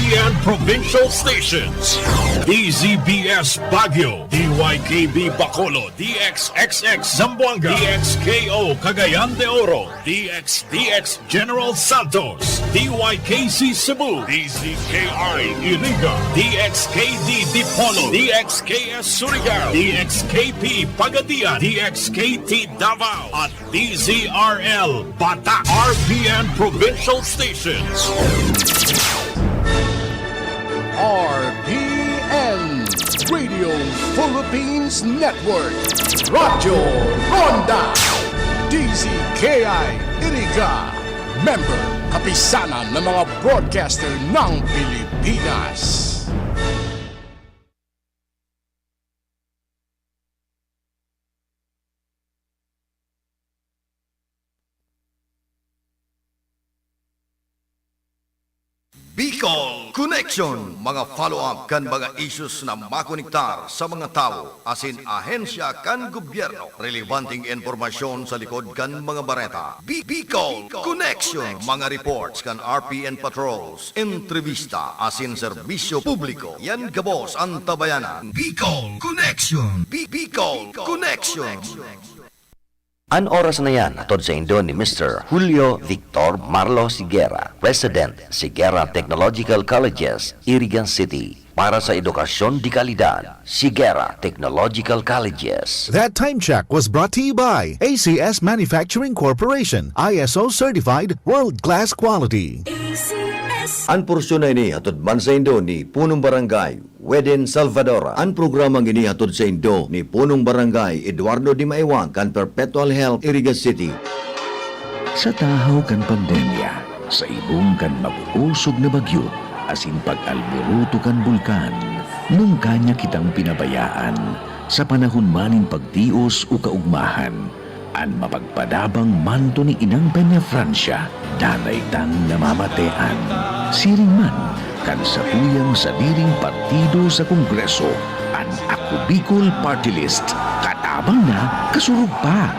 RPN provincial stations. DZBS Baguio, DYKB Bacolod, DXXX Zamboanga, DXKO Cagayan de Oro, DXDX General Santos, DYKC Cebu, DZKI Iriga, DXKD Dipolo, DXKS Surigao, DXKP Pagadian, DXKT Davao, at DZRL Bata. RPN provincial stations. RPN Radio Philippines Network, Radyo Ronda, DZKI Iriga, member kapisanan ng mga broadcaster ng Pilipinas. BICOL Connection, mga follow-up kan mga issues na makonektar sa mga tao, asin ahensya kan gobyerno. Relevanting informasyon sa likod kan mga bareta. BICOL Connection, mga reports kan RPN patrols, entrevista, asin serbisyo publiko. Yan gabos ang tabayanan. BICOL Connection. BICOL Connection. An oras na yan, atod sa Indo ni Mr. Julio Victor Marlo Siguera, President, Siguera Technological Colleges, Iriga City. Para sa edukasyon di kalidad, Siguera Technological Colleges. That time check was brought to you by ACS Manufacturing Corporation, ISO certified world-class quality. Ang porsyon na ini hatod man sa Indo ni Punong Barangay Weden Salvadora. Ang programang ini hatod sa Indo ni Punong Barangay Eduardo Di Maiwang kan Perpetual Health Iriga City. Sa tahaw kan pandemya, sa ibong kan mabuusog na bagyo, asin pag-alboruto kan bulkan, nung kanya kitang pinabayaan, sa panahon maning pagtios o kaugmahan, ang mapagpadabang manto ni Inang Peña Francia, danay tang namamatean. Siring man, kan sa tuyang sa diring partido sa Kongreso, ang Ako Bicol Party List, katabang na kasurug pa.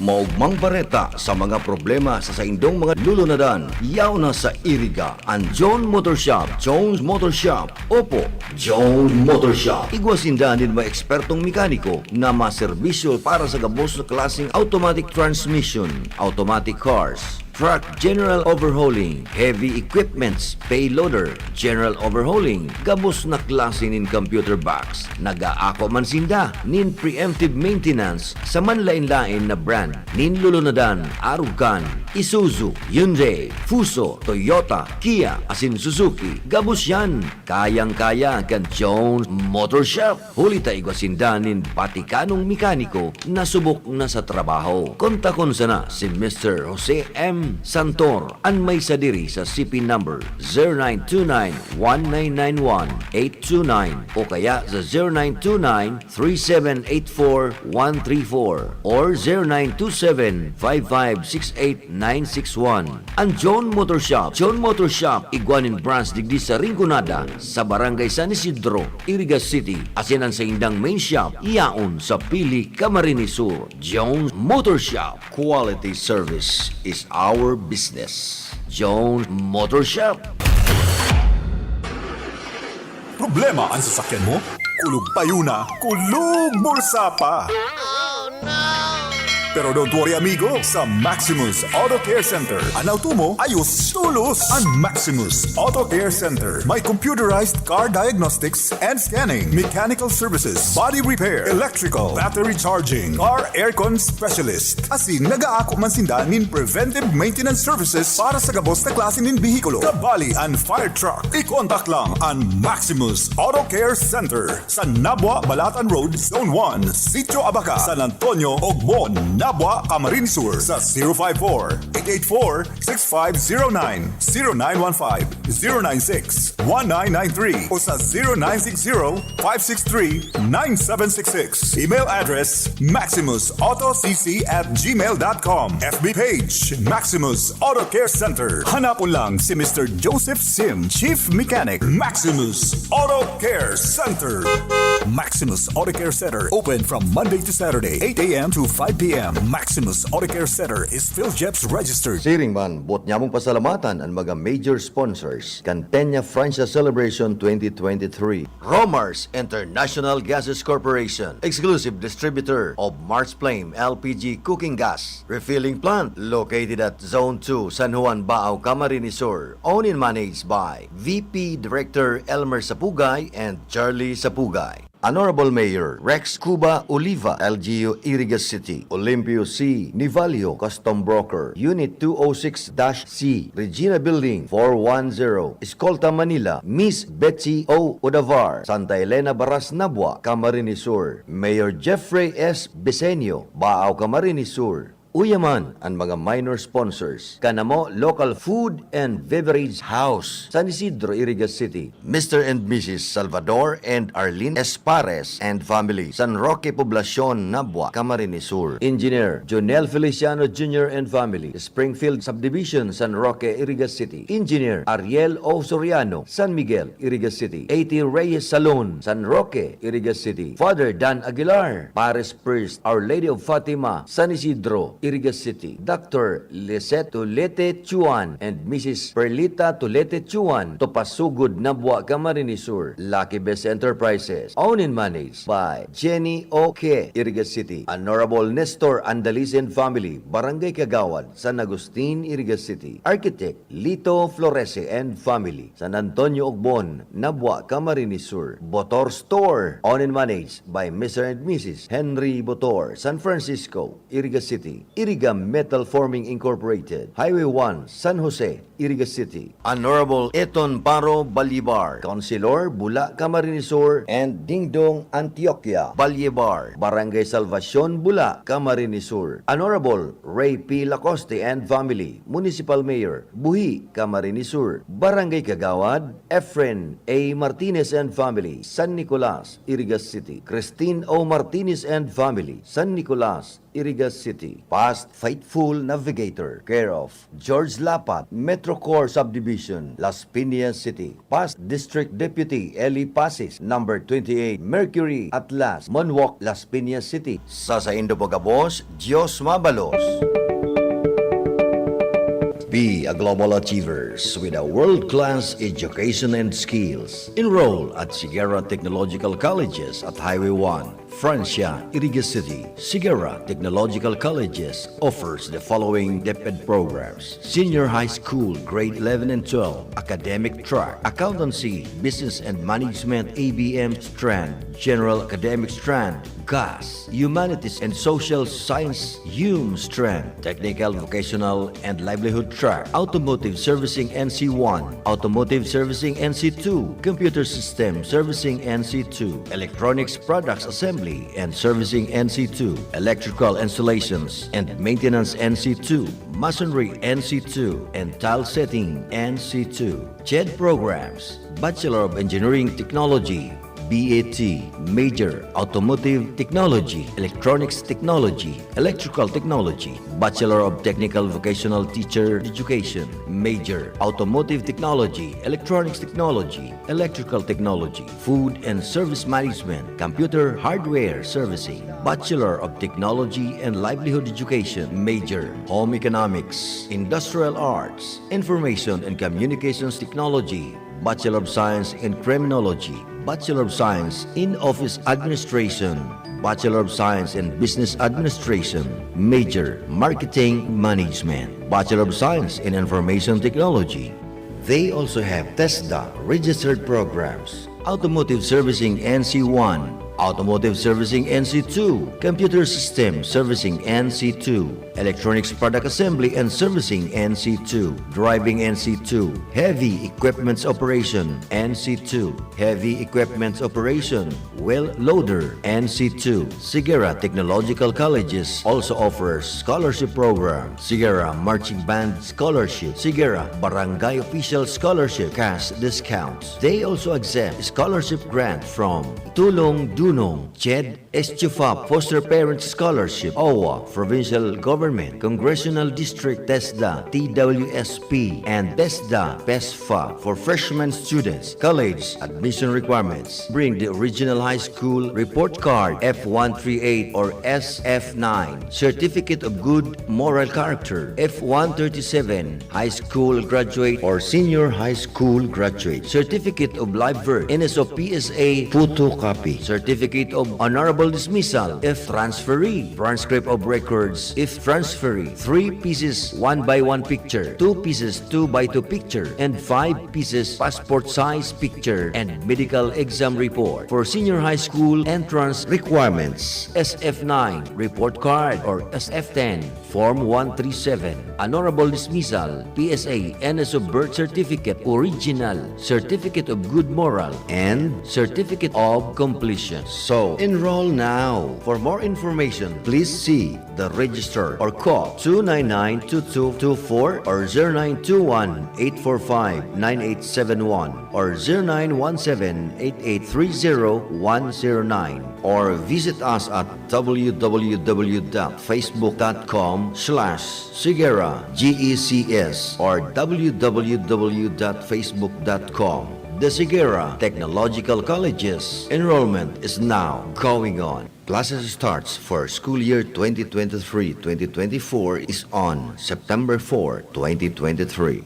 Maugmang bareta sa mga problema sa saindong mga lulunadan. Yaw na sa Iriga ang John Motor Shop, Jones Motor Shop. Opo, Jones Motor Shop. Igwasindahan din mga ekspertong mekaniko na maserbisyo para sa gabos na klaseng automatic transmission, automatic cars, truck general overhauling, heavy equipments, payloader, general overhauling, gabos na klase nin computer box. Nagaako man sinda nin preemptive maintenance sa manlain-lain na brand nin lulunadan, Arugan, Isuzu, Hyundai, Fuso, Toyota, Kia, asin Suzuki. Gabos yan. Kayang-kaya kan Jones Motor Shop. Hulita igwasinda nin patikanong mekaniko na subok na sa trabaho. Kontakon sana si Mr. Jose M. Santor ang may sadiri sa CP number 0929-1991-829 o kaya sa 0929-3784-134 or 0927-5568-961. Ang John Motor Shop. John Motor Shop, Iguanin Branch digdi sa Rinconada sa Barangay San Isidro, Iriga City. Asin ang sa indang main shop, iyaon sa Pili, Camarines Sur. Jones Motor Shop. Quality service is our business. Jones Motor Shop. Problema ang sasakyan mo? Kulog payo na, kulog bulsa pa! Pero don't worry amigo, sa Maximus Auto Care Center, ang auto mo ayos tulos. Ang Maximus Auto Care Center may computerized car diagnostics and scanning, mechanical services, body repair, electrical, battery charging, car aircon specialist. Asin nagaako man sinda nin preventive maintenance services para sa gabos na klase nin bihikulo, kabali and fire truck. I-contact lang ang Maximus Auto Care Center sa Nabwa, Balatan Road, Zone 1, Sitio Abaca, San Antonio, Ogmon, Nabwa, Camarines Sur sa 054-884-6509, 0915-096-1993 o sa 0960-563-9766. Email address maximusautocc@gmail.com. FB page Maximus Auto Care Center. Hanapon lang si Mr. Joseph Sim, Chief Mechanic, Maximus Auto Care Center. Maximus Auto Care Center open from Monday to Saturday, 8 a.m. to 5 p.m. Maximus Auto Care Center is PhilJeps registered. Siring man, buot niya mong pasalamatan ang mga major sponsors. Cantenia Franchise Celebration 2023. Romars International Gases Corporation, exclusive distributor of Mars Flame LPG cooking gas refilling plant located at Zone 2, San Juan, Baao, Camarines Sur. Owned and managed by VP Director Elmer Sapugay and Charlie Sapugay. Honorable Mayor Rex Cuba Oliva, LGU Iriga City. Olympio C. Nivalio, Custom Broker, Unit 206-C, Regina Building 410, Escolta, Manila. Miss Betsy O. Odavar, Santa Elena Baras, Nabwa, Camarines Sur. Mayor Jeffrey S. Besenio, Baao, Camarines Sur. Uyaman ang mga minor sponsors. Kanamo Local Food and Beverage House, San Isidro, Iriga City. Mr. and Mrs. Salvador and Arlene Espares and family, San Roque Poblacion, Nabwa, Camarines Sur. Engineer Jonel Feliciano Jr. and family, Springfield Subdivision, San Roque, Iriga City. Engineer Ariel O. Soriano, San Miguel, Iriga City. A.T. Reyes Salon, San Roque, Iriga City. Father Dan Aguilar, Paris First, Our Lady of Fatima, San Isidro, Iriga City. Dr. Lisette Tulete Chuan and Mrs. Perlita Tulete Chuan, Topasugod, Nabwa, Camarines Sur. Lucky Best Enterprises, owned and managed by Jenny O.K., Iriga City. Honorable Nestor Andaliz and family, Barangay Kagawad, San Agustin, Iriga City. Architect Lito Florese and family, San Antonio Ogbon, Nabwa, Camarines Sur. Botor Store, owned and managed by Mr. and Mrs. Henry Botor, San Francisco, Iriga City. Iriga Metal Forming Incorporated, Highway 1, San Jose, Iriga City. Honorable Eton Paro Balibar, Councilor Bula, Camarines Sur, and Dingdong Antioquia Balyebar, Barangay Salvacion, Bula, Camarines Sur. Honorable Ray P. Lacoste and family, Municipal Mayor, Buhi, Camarines Sur. Barangay Kagawad, Efren A. Martinez and family, San Nicolas, Iriga City. Christine O. Martinez and family, San Nicolas, Iriga City. Past Faithful Navigator, care of George Lapat, Metrocore Subdivision, Las Piñas City. Past District Deputy Eli Pasis, number 28, Mercury Atlas, Monwalk, Las Piñas City. Sa Indo Pagabos, Dios Mabalos. Be a global achievers with a world-class education and skills. Enroll at Sigara Technological Colleges at Highway 1, Francia, Iriga City. Sigara Technological Colleges offers the following DepEd programs: Senior High School, Grade 11 and 12, Academic Track, Accountancy, Business and Management, ABM Strand, General Academic Strand, GAS, Humanities and Social Science, HUM Strand, Technical, Vocational and Livelihood Track, Automotive Servicing NC1, Automotive Servicing NC2, Computer System Servicing NC2, Electronics Products Assembly and Servicing NC2, Electrical Installations and Maintenance NC2, Masonry NC2, and Tile Setting NC2. CHED programs: Bachelor of Engineering Technology, BAT, Major Automotive Technology, Electronics Technology, Electrical Technology, Bachelor of Technical Vocational Teacher Education, Major Automotive Technology, Electronics Technology, Electrical Technology, Food and Service Management, Computer Hardware Servicing, Bachelor of Technology and Livelihood Education, Major Home Economics, Industrial Arts, Information and Communications Technology, Bachelor of Science in Criminology, Bachelor of Science in Office Administration, Bachelor of Science in Business Administration, Major Marketing Management, Bachelor of Science in Information Technology. They also have TESDA registered programs, Automotive Servicing NC1, Automotive Servicing NC2, Computer System Servicing NC2, Electronics Product Assembly and Servicing NC2, Driving NC2, Heavy Equipments Operation NC2, Heavy Equipments Operation, Well Loader NC2. Sigera Technological Colleges also offers scholarship program, Sigera Marching Band Scholarship, Sigera Barangay Official Scholarship, cash discounts. They also accept scholarship grant from Tulong Dunong, CHED, SCHUFAP, Foster Parents Scholarship, OWA, Provincial Government, Congressional District, TESDA, TWSP, and TESDA, PESFA for freshman students. College admission requirements. Bring the original high school report card F138 or SF9, Certificate of Good Moral Character F137, High School Graduate or Senior High School Graduate, Certificate of Live Birth, NSO-PSA photocopy, Certificate of Honorable Dismissal if transferee, transcript of records if transferee, 3 pieces 1x1 picture, 2 pieces 2x2 picture, and 5 pieces passport size picture and medical exam report. For senior high school entrance requirements, SF9 report card or SF10 Form 137, Honorable Dismissal, PSA, NSO birth certificate, original, Certificate of Good Moral, and Certificate of Completion. So, enroll now. For more information, please see the register or call 299-2224 or 0921-845-9871 or 0917-8830-109 or visit us at www.facebook.com/Sigera GECS or www.facebook.com. The Sigera Technological Colleges enrollment is now going on. Classes starts for school year 2023-2024 is on September 4, 2023.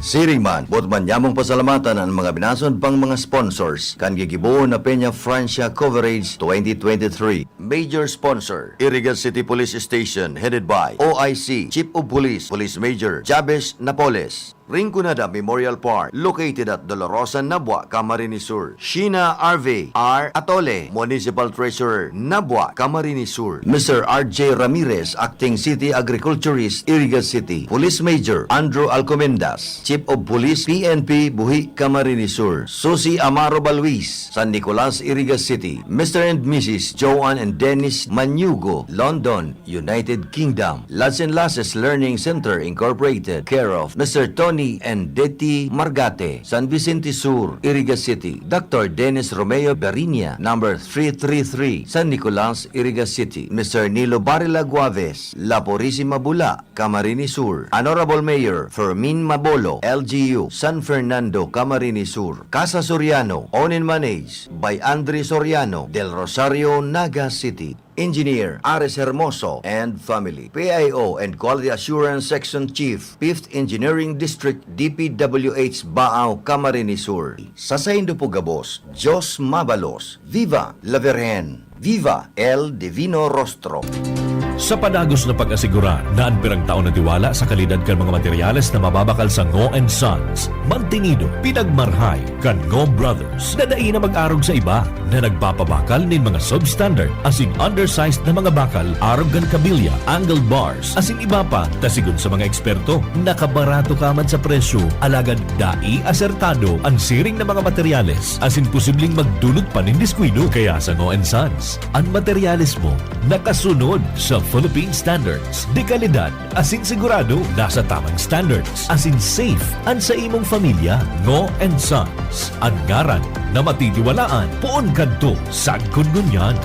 Siringman, bot manyamong pasalamatan ang mga binason pang mga sponsors kan gigibuon na Peña Francia Coverage 2023. Major sponsor, Iriga City Police Station headed by OIC, Chief of Police, Police Major Jabez Napoles. Rinconada Memorial Park, located at Dolorosa, Nabua, Camarines Sur. Sheena RV R. Atole, Municipal Treasurer, Nabua, Camarines Sur. Mr. R.J. Ramirez, Acting City Agriculturist, Iriga City. Police Major Andrew Alcomendas, Chief of Police, PNP, Buhi, Camarines Sur. Susie Amaro Balwis, San Nicolas, Iriga City. Mr. and Mrs. Joanne and Dennis Manyugo, London, United Kingdom. Lads and Lasses Learning Center Incorporated, care of Mr. Tony and Deti Margate, San Vicente Sur, Iriga City. Dr. Dennis Romeo Barinia, number 333, San Nicolas, Iriga City. Mr. Nilo Barila Guaves, La Purísima Bula, Camarines Sur. Honorable Mayor Fermin Mabolo, LGU, San Fernando, Camarines Sur. Casa Soriano, owned and managed by Andre Soriano, Del Rosario, Naga City. Engineer Ares Hermoso and family. PIO and Quality Assurance Section Chief, 5th Engineering District, DPWH Baao, Camarines Sur. Sa Saindo Pugabos, Jos Mabalos, Viva La Virgen, Viva El Divino Rostro. Sa panagos na pag-asigura na ang pirang taon na tiwala sa kalidad kan mga materyales na mababakal sa Ngo & Sons, mantinido, pinagmarhay kan Ngo Brothers na dahi na mag-arog sa iba na nagpapabakal nin mga substandard asing undersized na mga bakal, arog gan kabilya, angled bars, asing iba pa, tasigon sa mga eksperto, nakabarato kaman sa presyo, alagad dai asertado ang siring na mga materyales, asing posibleng magdulot pa nin diskwido. Kaya sa Ngo & Sons, ang materyales mo nakasunod sa Philippine Standards. De kalidad, asin sigurado, nasa tamang standards. Asin safe, ang sa imong pamilya. Ngo & Sons, ang ngaran na matitiwalaan. Poon kadto, sagkon ngunyan.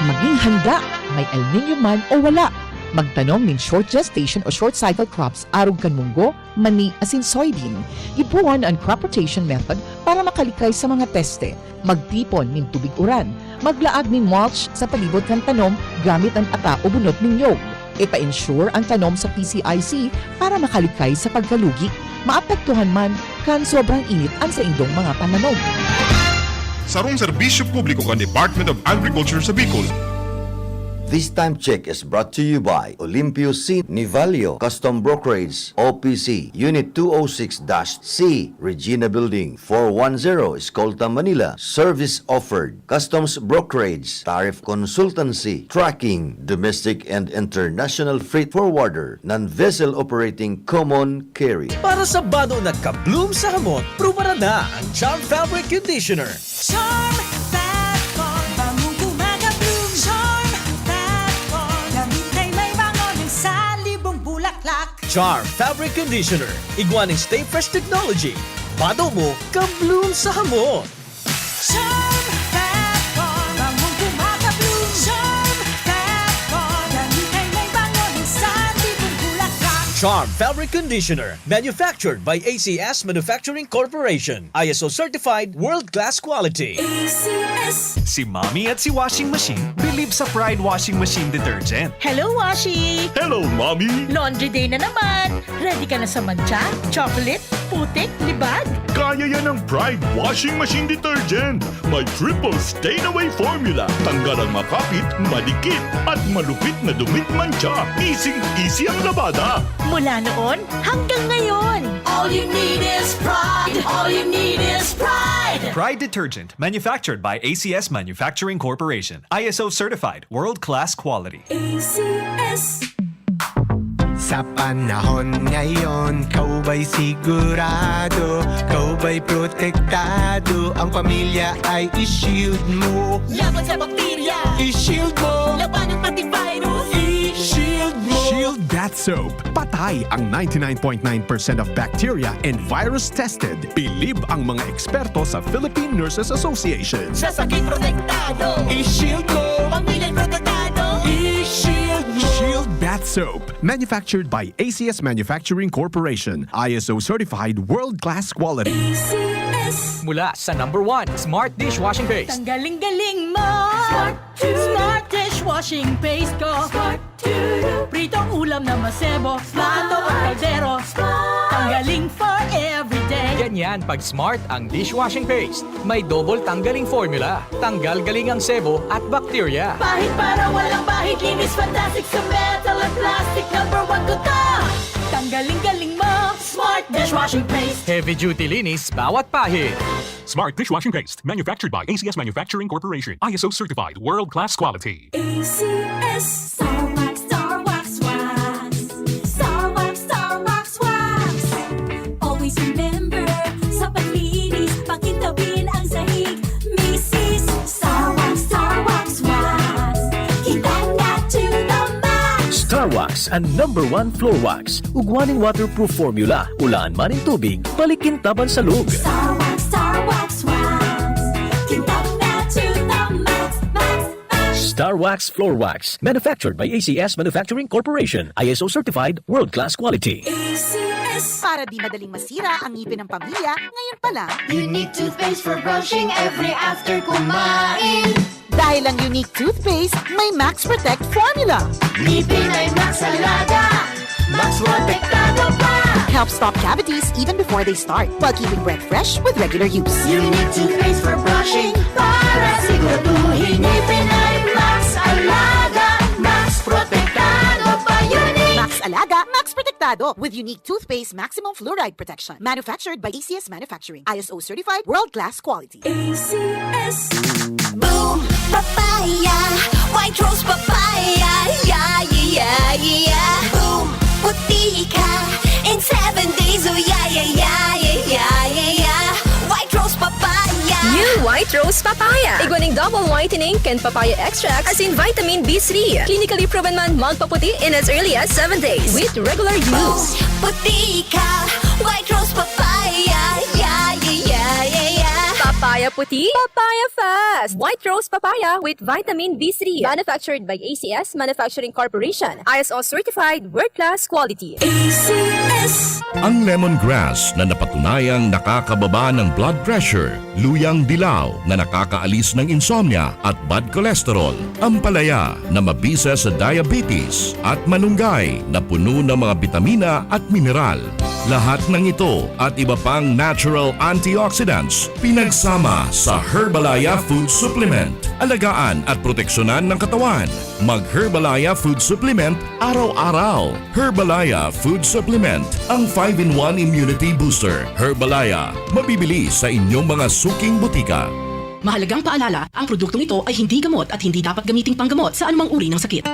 Maging handa, may El Nino man o wala. Magtanong ng short gestation o short cycle crops arog kan munggo, mani asin soybean. Ibuwan ang crop rotation method para makalikay sa mga peste. Magtipon ng tubig uran. Maglaag ng mulch sa palibot kan tanom gamit ang ata o bunot ng nyog. Ipa-ensure ang tanom sa PCIC para makalikay sa pagkalugi. Maapektuhan man kan sobrang init ang sa indong mga pananom. Sarong serbisyo publiko kan Department of Agriculture sa Bicol. This time check is brought to you by Olympio C. Nivalio Custom Brokerage, OPC, Unit 206-C, Regina Building, 410, Escolta, Manila. Service offered: customs brokerage, tariff consultancy, tracking, domestic and international freight forwarder, non-vessel operating common carry. Para sa bano na kabloom sa hamon, pruwara na ang Charm Fabric Conditioner. Charm Fat Con, bangong gumagabloom. Charm Fat Con, damit ay may bangon sa libong bulaklak. Charm Fabric Conditioner. Iguaning Stay Fresh Technology. Bado mo, kabloom sa hamon. Charm Fat Con, bangong gumagabloom. Charm Fat Con, damit ay may bangon sa libong bulaklak. Charm Fabric Conditioner. Manufactured by ACS Manufacturing Corporation. ISO certified world-class quality. ACS. Si Mommy at si Washing Machine believe sa Pride Washing Machine Detergent. Hello, Washi! Hello, Mommy! Laundry day na naman! Ready ka na sa mancha, chocolate, putik, libag? Kaya yan ang Pride Washing Machine Detergent. May triple stain-away formula. Tanggal ang makapit, madikit, at malupit na dumit mancha. Easy ang labada. Mula noon hanggang ngayon. All you need is pride. All you need is pride. Pride Detergent, manufactured by ACS Manufacturing Corporation. ISO certified, world-class quality. ACS. Sa panahon ngayon, kau ba'y sigurado? Kau ba'y protektado? Ang pamilya ay i-shield mo. Laban sa bakterya. I-shield mo. Laban ng antivirus. I-shield mo. Shield Bath Soap. Patay ang 99.9% of bacteria and virus tested. Bilib ang mga eksperto sa Philippine Nurses Association. Sa sakit protektado. I-shield mo. Pamilya'y protektado. I-shield mo. Shield Bath Soap. Manufactured by ACS Manufacturing Corporation. ISO certified world-class quality. ACS. Mula sa #1 Smart Dishwashing Paste. Tanggaling-galing mo. Smart dishwashing paste ko. Pritong ulam na masebo. Plato o kaldero. Tanggaling for everyday. Ganyan pag Smart ang dishwashing paste. May double tanggaling formula. Tanggal galing ang sebo at bakterya. Bahid para walang bahid. Linis fantastic sa metal at plastic. #1 ko to. Tanggaling-galing mo. Smart dishwashing paste. Heavy duty linis bawat pahid. Smart Dishwashing Paste, manufactured by ACS Manufacturing Corporation. ISO certified, world-class quality. ACS. Star Wax, Star Wax, Wax. Star Wax, Star Wax, Wax. Always remember, sa paglinis, pakintabin ang sahig. Mrs. Star Wax, Star Wax, Wax. Kitang na to the max. Star Wax ang #1 floor wax. Ugwaning waterproof formula. Ulaan man ng tubig, balikintaban sa lug. Star Wax, Star Wax, Wax. Kitang na to the max, max, max. Star Wax Floor Wax. Manufactured by ACS Manufacturing Corporation. ISO certified world-class quality. ACS. Para di madaling masira ang ngipin ng pamilya, ngayon pa lang. Unique toothpaste for brushing every after kumain. Dahil ang unique toothpaste, may Max Protect formula. Ngipin ay Max Alaga. Max protektado pa. Helps stop cavities even before they start, while keeping breath fresh with regular use. Unique toothpaste for brushing para siguraduhin ngipin ay Max Alaga. Max protektado pa. Unique. Max Alaga, Max Protectado with unique toothpaste maximum fluoride protection. Manufactured by ACS Manufacturing. ISO certified world-class quality. ACS. Boom, papaya, white rose papaya, yeah, yeah, yeah. Boom, puti ka in 7 days, oh yeah, yeah, yeah, yeah, yeah, yeah. White rose papaya. New White Rose Papaya. Iguaning double whitening and papaya extract as in vitamin B3. Clinically proven man magpaputi in as early as 7 days with regular use. Puti ka, white rose papaya, yeah, yeah, yeah, yeah, yeah. Papaya puti, papaya fast. White Rose Papaya with vitamin B3. Manufactured by ACS Manufacturing Corporation. ISO certified world-class quality. ACS. Ang lemongrass na napatunayang nakakababa ng blood pressure, luyang dilaw na nakakaalis ng insomnia at bad cholesterol, ampalaya na mabisa sa diabetes at malunggay na puno ng mga bitamina at mineral. Lahat ng ito at iba pang natural antioxidants pinagsama sa Herbalaya Food Supplement. Alagaan at proteksyonan ng katawan. Mag-Herbalaya Food Supplement araw-araw. Herbalaya Food Supplement, ang 5-in-1 immunity booster. Herbalaya, mabibili sa inyong mga suking butika. Mahalagang paalala, ang produktong ito ay hindi gamot at hindi dapat gamiting panggamot sa anumang uri ng sakit.